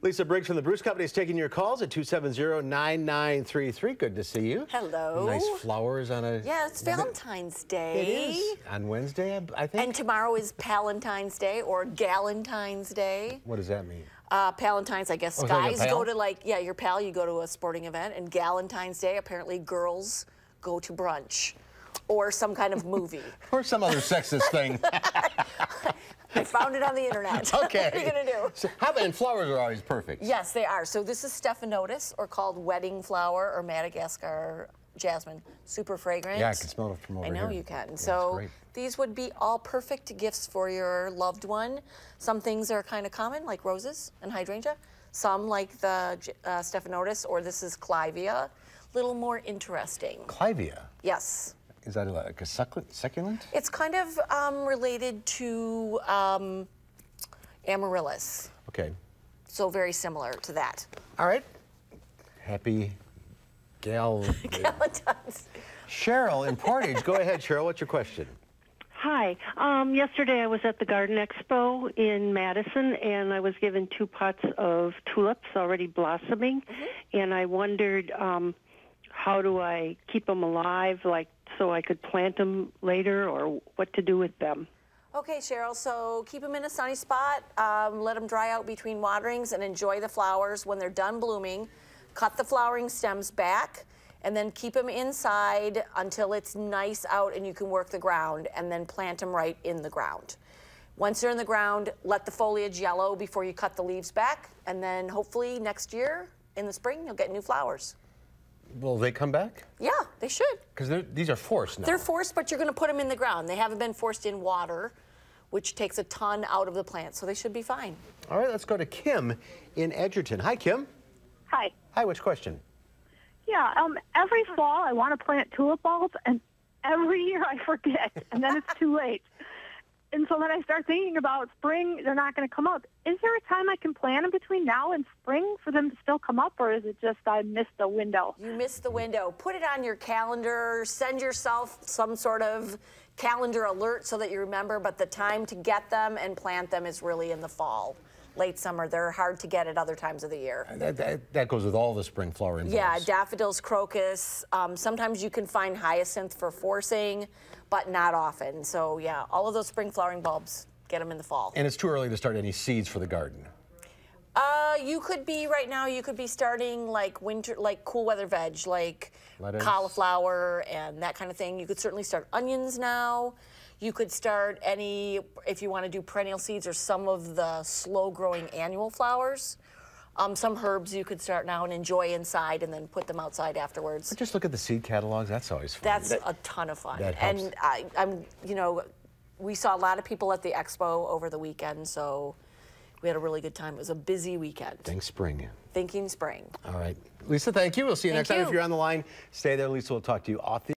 Lisa Briggs from the Bruce Company is taking your calls at 270-9933. Good to see you. Hello. Nice flowers on a... Yeah, it's Valentine's Day. It is. On Wednesday, I think. And tomorrow is Palentine's Day or Galentine's Day. What does that mean? Palentine's, I guess, Oh, guys like go to your pal, you go to a sporting event. And Galentine's Day, apparently girls go to brunch or some kind of movie. Or some other sexist thing. I found it on the internet. Okay. What are you going to do? So, and flowers are always perfect. Yes, they are. So this is stephanotis, or called wedding flower, or Madagascar jasmine. Super fragrant. Yeah, I can smell it from over here. I know you can. Yeah, so these would be all perfect gifts for your loved one. Some things are kind of common, like roses and hydrangea. Some, like the stephanotis, or this is clivia. A little more interesting. Clivia? Yes. Is that like a succulent? It's kind of related to amaryllis. Okay. So very similar to that. All right. Happy Galentine's. Cheryl in Portage. Go ahead, Cheryl. What's your question? Hi. Yesterday I was at the Garden Expo in Madison, and I was given 2 pots of tulips already blossoming, and I wondered how do I keep them alive, like so I could plant them later, or what to do with them. Okay, Cheryl, so keep them in a sunny spot, let them dry out between waterings, and enjoy the flowers. When they're done blooming, cut the flowering stems back, and then keep them inside until it's nice out and you can work the ground, and then plant them right in the ground. Once they're in the ground, let the foliage yellow before you cut the leaves back, and then hopefully next year, in the spring, you'll get new flowers. Will they come back? Yeah, they should. Because these are forced now. They're forced, but you're going to put them in the ground. They haven't been forced in water, which takes a ton out of the plant, so they should be fine. All right, let's go to Kim in Edgerton. Hi, Kim. Hi. Hi, which question? Yeah, every fall I want to plant tulip bulbs, and every year I forget, and then it's too late. And so then I start thinking about spring, they're not going to come up. Is there a time I can plant them between now and spring for them to still come up, or is it just I missed the window? You missed the window. Put it on your calendar. Send yourself some sort of calendar alert so that you remember, but the time to get them and plant them is really in the fall. Late summer. They're hard to get at other times of the year. That goes with all the spring flowering bulbs. Yeah, daffodils, crocus. Sometimes you can find hyacinth for forcing, but not often. So yeah, all of those spring flowering bulbs, get them in the fall. And it's too early to start any seeds for the garden. You could be right now. You could be starting like winter, like cool weather veg, like lettuce, cauliflower, and that kind of thing. You could certainly start onions now. You could start any, if you want to do perennial seeds or some of the slow-growing annual flowers. Some herbs you could start now and enjoy inside, and then put them outside afterwards. But just look at the seed catalogs. That's always fun. That's a ton of fun. That helps. And we saw a lot of people at the expo over the weekend, so we had a really good time. It was a busy weekend. Think spring. Thinking spring. All right. Lisa, thank you. We'll see you next time. If you're on the line, stay there. Lisa will talk to you off the